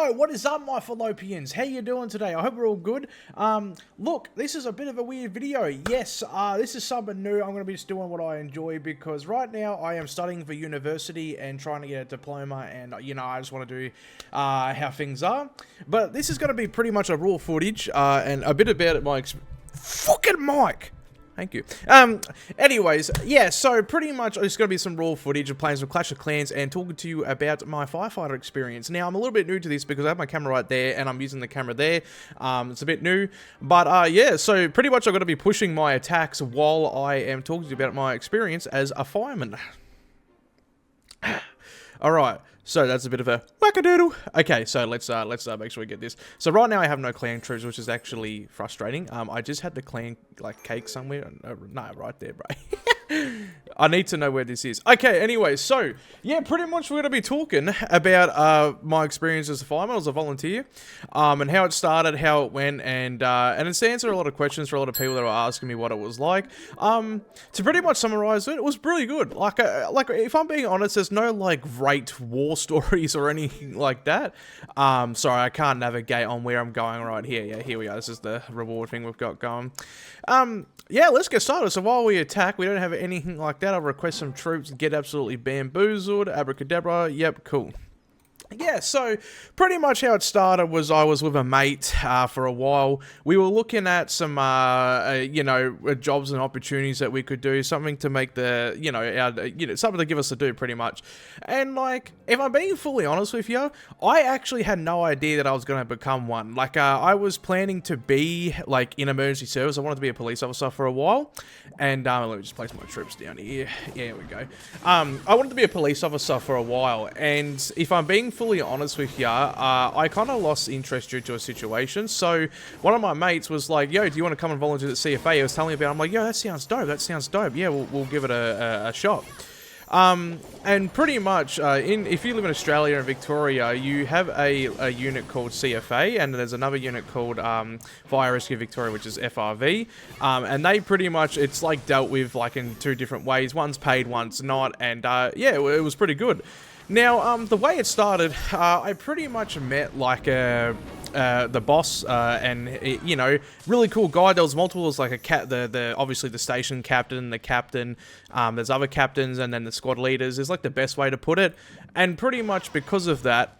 Yo, what is up, my fallopians? How you doing today? I hope we're all good. Look, this is a bit of a weird video. Yes, this is something new. I'm going to be just doing what I enjoy because right now I am studying for university and trying to get a diploma, and you know, I just want to do how things are. But this is going to be pretty much a raw footage and a bit about my fucking mic. Thank you. Anyways, yeah, so pretty much it's going to be some raw footage of playing some Clash of Clans and talking to you about my firefighter experience. Now, I'm a little bit new to this because I have my camera right there and I'm using the camera there. It's a bit new, but yeah, so pretty much I'm going to be pushing my attacks while I am talking to you about my experience as a fireman. Alright, so that's a bit of a wackadoodle. Okay, so let's make sure we get this. So right now I have no clan troops, which is actually frustrating. I just had the clan, like, cake somewhere. No, right there, bro. I need to know where this is. Okay, anyway, so, yeah, pretty much we're going to be talking about my experience as a fireman, as a volunteer, and how it started, how it went, and it's to answer a lot of questions for a lot of people that are asking me what it was like. To pretty much summarize it, it was really good. Like if I'm being honest, there's no, like, great war stories or anything like that. Sorry, I can't navigate on where I'm going right here. Yeah, here we are. This is the reward thing we've got going. Yeah, let's get started. So while we attack, we don't have anything like that. I'll request some troops, get absolutely bamboozled, abracadabra, yep, cool. Yeah, so pretty much how it started was I was with a mate for a while. We were looking at some, you know, jobs and opportunities that we could do, something to make the, you know, something to give us to do pretty much. And like, if I'm being fully honest with you, I actually had no idea that I was going to become one. Like, I was planning to be like in emergency service. I wanted to be a police officer for a while. And let me just place my troops down here. Yeah, here we go. I wanted to be a police officer for a while, and if I'm being fully honest with ya, I kind of lost interest due to a situation. So one of my mates was like, yo, do you want to come and volunteer at CFA? He was telling me about it. I'm like, yo, that sounds dope. That sounds dope. Yeah, we'll give it a shot. And pretty much, if you live in Australia and Victoria, you have a unit called CFA, and there's another unit called Fire Rescue Victoria, which is FRV, and they pretty much, it's like dealt with like in two different ways. One's paid, one's not, and yeah, it was pretty good. Now, the way it started, I pretty much met like the boss, and it, you know, really cool guy. There was multiple. There was like a obviously the station captain, the captain. There's other captains, and then the squad leaders is like the best way to put it. And pretty much because of that,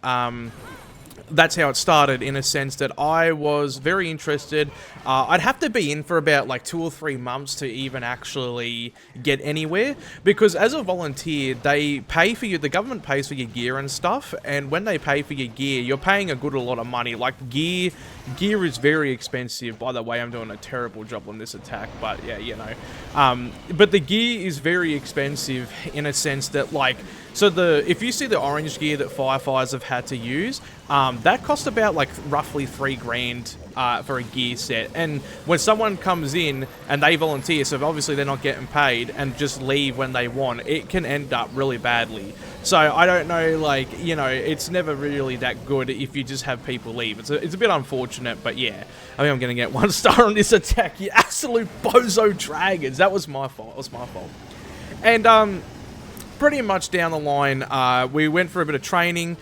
that's how it started, in a sense that I was very interested. I'd have to be in for about like 2 or 3 months to even actually get anywhere, because as a volunteer, they pay for you, the government pays for your gear and stuff, and when they pay for your gear, you're paying a lot of money. Like gear is very expensive. By the way, I'm doing a terrible job on this attack, but yeah, you know. But the gear is very expensive in a sense that, like, so if you see the orange gear that firefighters have had to use, that cost about like roughly $3,000 for a gear set. And when someone comes in and they volunteer, so obviously they're not getting paid, and just leave when they want, it can end up really badly. So I don't know, like, you know, it's never really that good if you just have people leave. It's a bit unfortunate, but yeah, I think I'm gonna get 1 star on this attack. You absolute bozo dragons. That was my fault. It was my fault. And pretty much down the line, we went for a bit of training,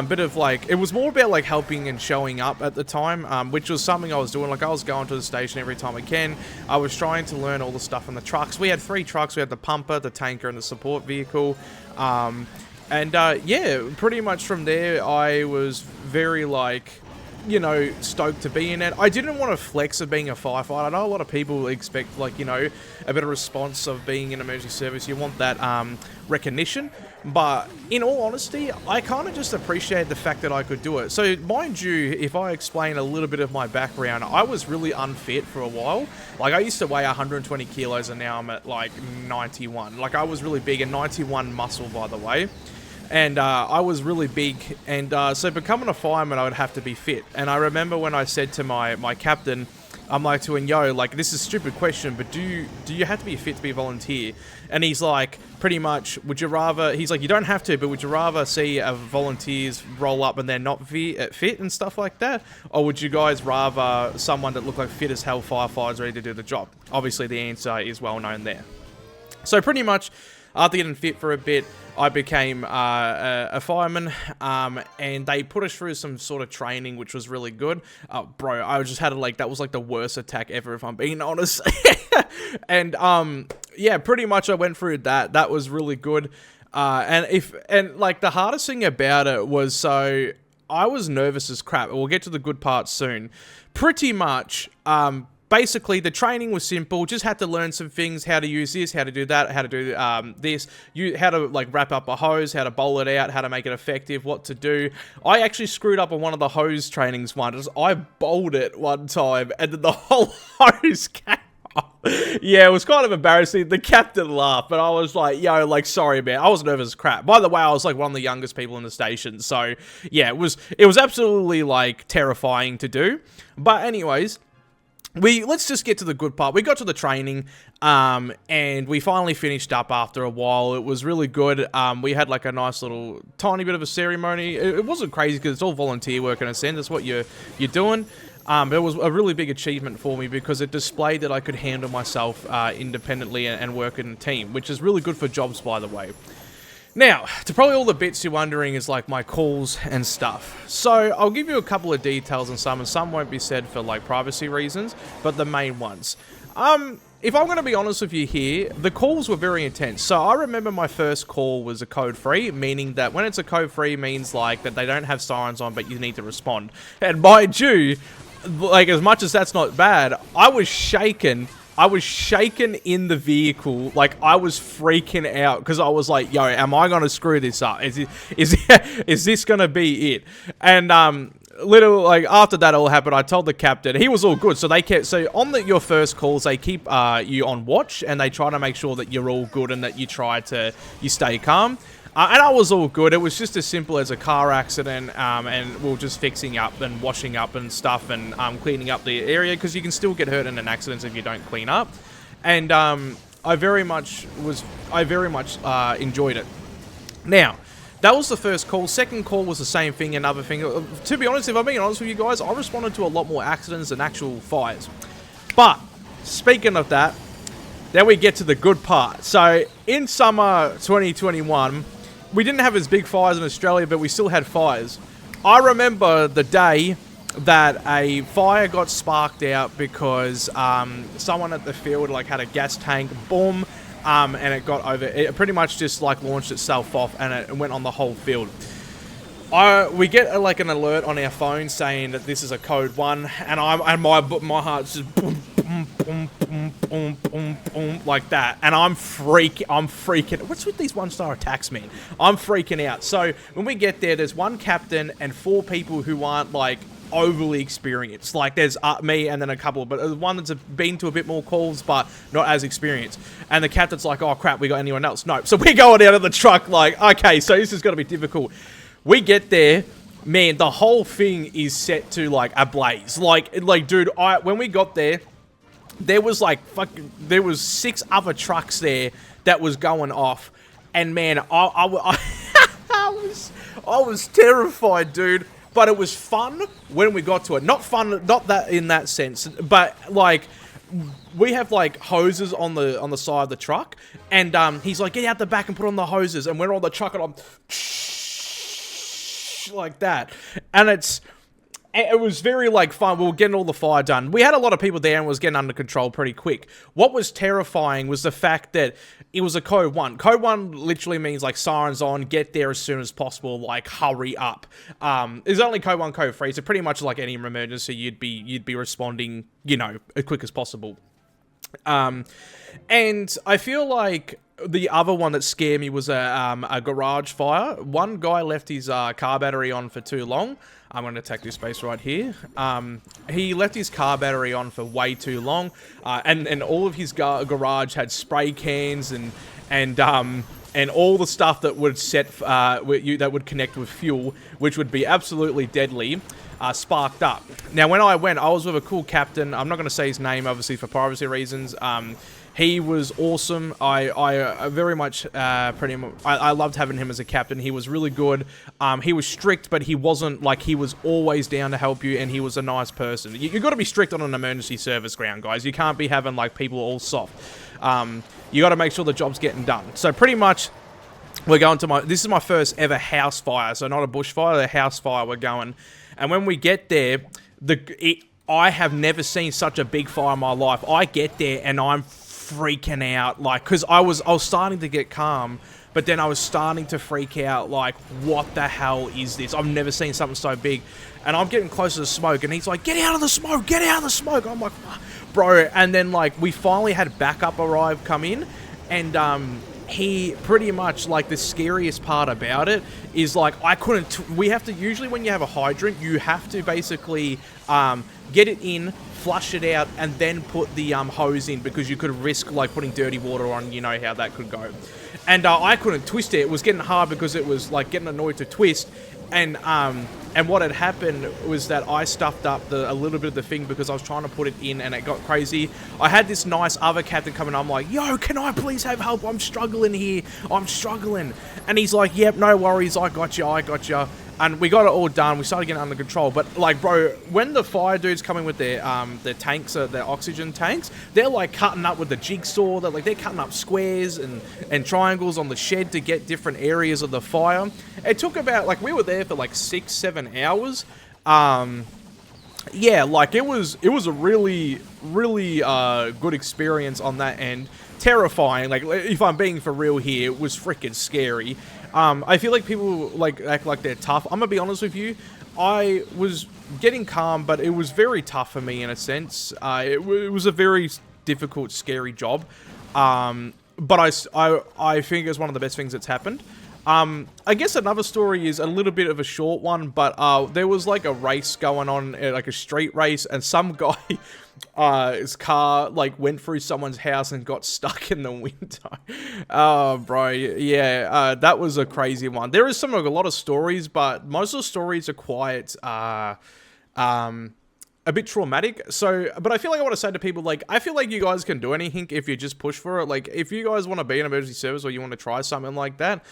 bit of like, it was more about like helping and showing up at the time, which was something I was doing. Like, I was going to the station every time I can. I was trying to learn all the stuff on the trucks. We had 3 trucks. We had the pumper, the tanker, and the support vehicle. Yeah, pretty much from there, I was very like, you know, stoked to be in it. I didn't want to flex of being a firefighter. I know a lot of people expect, like, you know, a better response of being in emergency service. You want that recognition. But in all honesty, I kind of just appreciated the fact that I could do it. So mind you, if I explain a little bit of my background, I was really unfit for a while. Like, I used to weigh 120 kilos and now I'm at like 91. Like, I was really big, and 91 muscle, by the way. And I was really big, and so becoming a fireman, I would have to be fit. And I remember when I said to my captain, I'm like to him, yo, like, this is a stupid question, but do you have to be fit to be a volunteer? And he's like, pretty much, would you rather, he's like, you don't have to, but would you rather see volunteers roll up and they're not fit and stuff like that? Or would you guys rather someone that looked like fit as hell firefighters ready to do the job? Obviously, the answer is well known there. So pretty much, After getting fit for a bit, I became a fireman, and they put us through some sort of training, which was really good. Bro, I just had that was like the worst attack ever, if I'm being honest. And yeah, pretty much I went through that. That was really good. And like the hardest thing about it was, so I was nervous as crap. We'll get to the good part soon. Pretty much, basically, the training was simple. Just had to learn some things, how to use this, how to do that, how to do this, how to like wrap up a hose, how to bowl it out, how to make it effective, what to do. I actually screwed up on one of the hose trainings once. I bowled it one time, and then the whole hose came off. Yeah, it was kind of embarrassing. The captain laughed, but I was like, yo, like, sorry, man. I was nervous as crap. By the way, I was like one of the youngest people in the station. So, yeah, it was absolutely like terrifying to do. But anyways, let's just get to the good part. We got to the training, and we finally finished up after a while. It was really good. We had like a nice little tiny bit of a ceremony. It wasn't crazy because it's all volunteer work in a sense. That's what you're doing. It was a really big achievement for me because it displayed that I could handle myself independently and work in a team, which is really good for jobs, by the way. Now, to probably all the bits you're wondering is like my calls and stuff. So I'll give you a couple of details on some, and some won't be said for like privacy reasons, but the main ones. If I'm going to be honest with you here, the calls were very intense. So I remember my first call was a code free, meaning that when it's a code free means like that they don't have sirens on, but you need to respond. And mind you, like as much as that's not bad, I was shaken in the vehicle. Like, I was freaking out because I was like, yo, am I going to screw this up? Is this going to be it? And, like, after that all happened, I told the captain, he was all good. So they kept, so on your first calls, they keep, you on watch, and they try to make sure that you're all good and that you stay calm. And I was all good. It was just as simple as a car accident, and we were just fixing up and washing up and stuff, and cleaning up the area, because you can still get hurt in an accident if you don't clean up. And I very much enjoyed it. Now, that was the first call. Second call was the same thing, another thing. To be honest, if I'm being honest with you guys, I responded to a lot more accidents than actual fires. But speaking of that, then we get to the good part. So in summer 2021, we didn't have as big fires in Australia, but we still had fires. I remember the day that a fire got sparked out because someone at the field like had a gas tank, boom, and it got over. It pretty much just like launched itself off, and it went on the whole field. We get like an alert on our phone saying that this is a code 1, and my heart's just boom, boom, boom, boom, boom, boom, boom, like that, and I'm freaking. What's with these 1-star attacks, man? I'm freaking out. So when we get there, there's one captain and 4 people who aren't like overly experienced. Like there's me and then a couple, but one that's been to a bit more calls but not as experienced. And the captain's like, oh crap, we got anyone else? No. So we're going out of the truck like, okay, so this is going to be difficult. We get there, man, the whole thing is set to like a blaze. Like dude, when we got there, there was like there was 6 other trucks there that was going off, and man, I was terrified, dude. But it was fun when we got to it. Not fun, not that in that sense, but like we have like hoses on the side of the truck, and he's like, get out the back and put on the hoses, and we're on the truck and I'm like that, and it was very like fun. We were getting all the fire done. We had a lot of people there and it was getting under control pretty quick. What was terrifying was the fact that it was a code 1. Code 1 literally means like sirens on, get there as soon as possible, like hurry up. There's only code 1, code 3, so pretty much like any emergency, you'd be responding, you know, as quick as possible. And I feel like the other one that scared me was a garage fire. One guy left his car battery on for too long. I'm going to attack this space right here. He left his car battery on for way too long, and all of his garage had spray cans and all the stuff that would that would connect with fuel, which would be absolutely deadly. Sparked up. Now, when I went, I was with a cool captain. I'm not going to say his name, obviously, for privacy reasons. He was awesome. I very much, I loved having him as a captain. He was really good. He was strict, but he wasn't, like, he was always down to help you, and he was a nice person. You got to be strict on an emergency service ground, guys. You can't be having, like, people all soft. you got to make sure the job's getting done. So pretty much, we're going to this is my first ever house fire, so not a bushfire, a house fire we're going. And when we get there, I have never seen such a big fire in my life. I get there and I'm freaking out, like, because I was starting to get calm, but then I was starting to freak out, like, what the hell is this? I've never seen something so big. And I'm getting close to the smoke, and he's like, get out of the smoke, get out of the smoke. I'm like, bro. And then, like, we finally had backup come in, and he pretty much, like, the scariest part about it is, like, we have to, usually when you have a hydrant, you have to basically get it in, flush it out, and then put the hose in, because you could risk, like, putting dirty water on. You know how that could go. And I couldn't twist it. It was getting hard because it was, like, getting annoyed to twist. And what had happened was that I stuffed up a little bit of the thing because I was trying to put it in, and it got crazy. I had this nice other captain come in. I'm like, yo, can I please have help? I'm struggling here. I'm struggling. And he's like, yep, no worries. I got you. I got you. And we got it all done. We started getting under control. But, like, bro, when the fire dudes come in with their tanks, their oxygen tanks, they're, like, cutting up with the jigsaw. They're cutting up squares and triangles on the shed to get different areas of the fire. It took about, like, we were there for, like, 6-7 hours. Yeah, like, it was a really, really good experience on that end. Terrifying. Like, if I'm being for real here, it was freaking scary. I feel like people, like, act like they're tough. I'm gonna be honest with you. I was getting calm, but it was very tough for me in a sense. It was a very difficult, scary job. But I think it's one of the best things that's happened. I guess another story is a little bit of a short one, but there was, like, a race going on, like a street race, and some guy, his car, like, went through someone's house and got stuck in the window. Oh, bro, yeah, that was a crazy one. There is a lot of stories, but most of the stories are quite, a bit traumatic. So, but I feel like I want to say to people, like, I feel like you guys can do anything if you just push for it. Like, if you guys want to be an emergency service or you want to try something like that,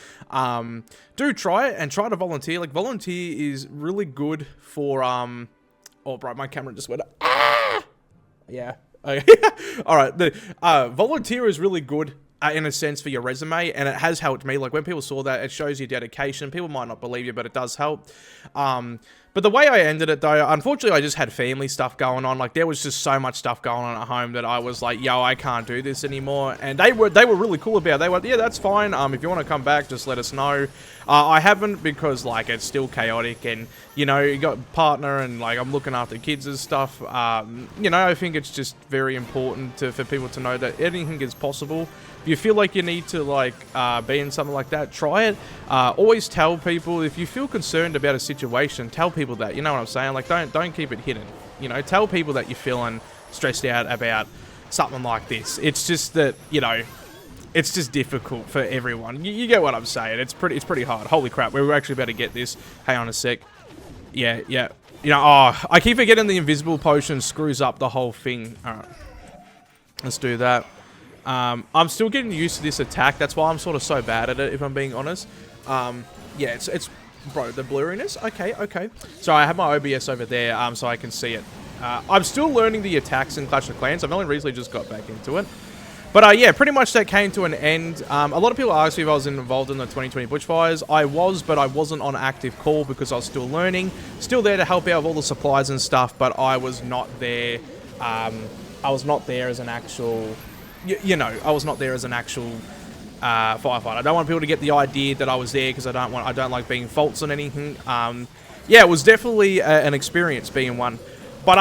do try it and try to volunteer. Like, volunteer is really good for, oh, bro, my camera just went, yeah. All right. Volunteer is really good in a sense for your resume, and it has helped me. Like, when people saw that, it shows you dedication. People might not believe you, but it does help. But the way I ended it, though, unfortunately, I just had family stuff going on. Like, there was just so much stuff going on at home that I was like, yo, I can't do this anymore. And they were really cool about it. They were, yeah, that's fine. If you want to come back, just let us know. I haven't, because, like, it's still chaotic, and, you know, you got a partner, and, like, I'm looking after kids and stuff. You know, I think it's just very important for people to know that anything is possible. If you feel like you need to, like, be in something like that, try it. Always tell people, if you feel concerned about a situation, tell people that. You know what I'm saying? Like, don't keep it hidden. You know, tell people that you're feeling stressed out about something like this. It's just that, you know, it's just difficult for everyone. You get what I'm saying? It's pretty hard. Holy crap, we were actually about to get this. Hang on a sec. Yeah. You know, I keep forgetting the invisible potion screws up the whole thing. All right, let's do that. I'm still getting used to this attack. That's why I'm sort of so bad at it, if I'm being honest. Yeah, it's bro, the blurriness. Okay. So I have my OBS over there, so I can see it. I'm still learning the attacks in Clash of Clans. I've only recently just got back into it. But yeah, pretty much that came to an end. A lot of people asked me if I was involved in the 2020 bushfires. I was, but I wasn't on active call because I was still learning. Still there to help out with all the supplies and stuff, but I was not there. I was not there as an actual... You know, I was not there as an actual firefighter. I don't want people to get the idea that I was there, because I don't like being false on anything. Yeah, it was definitely an experience being one. But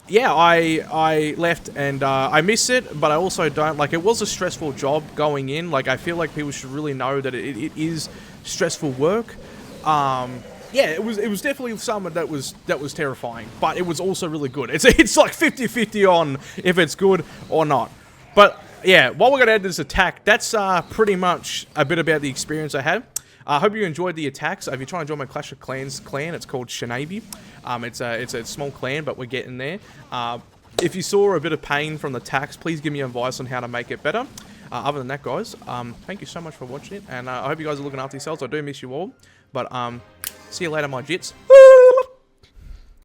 yeah, I left, and I miss it, but I also don't. Like, it was a stressful job going in. Like, I feel like people should really know that it is stressful work. Yeah, it was definitely something that was terrifying, but it was also really good. It's like 50-50 on if it's good or not. But yeah, while we're going to add this attack, that's pretty much a bit about the experience I had. I hope you enjoyed the attacks. If you're trying to join my Clash of Clans clan, it's called Shinabi. It's a small clan, but we're getting there. If you saw a bit of pain from the attacks, please give me advice on how to make it better. Other than that, guys, thank you so much for watching it, and I hope you guys are looking after yourselves. I do miss you all, but see you later, my jits.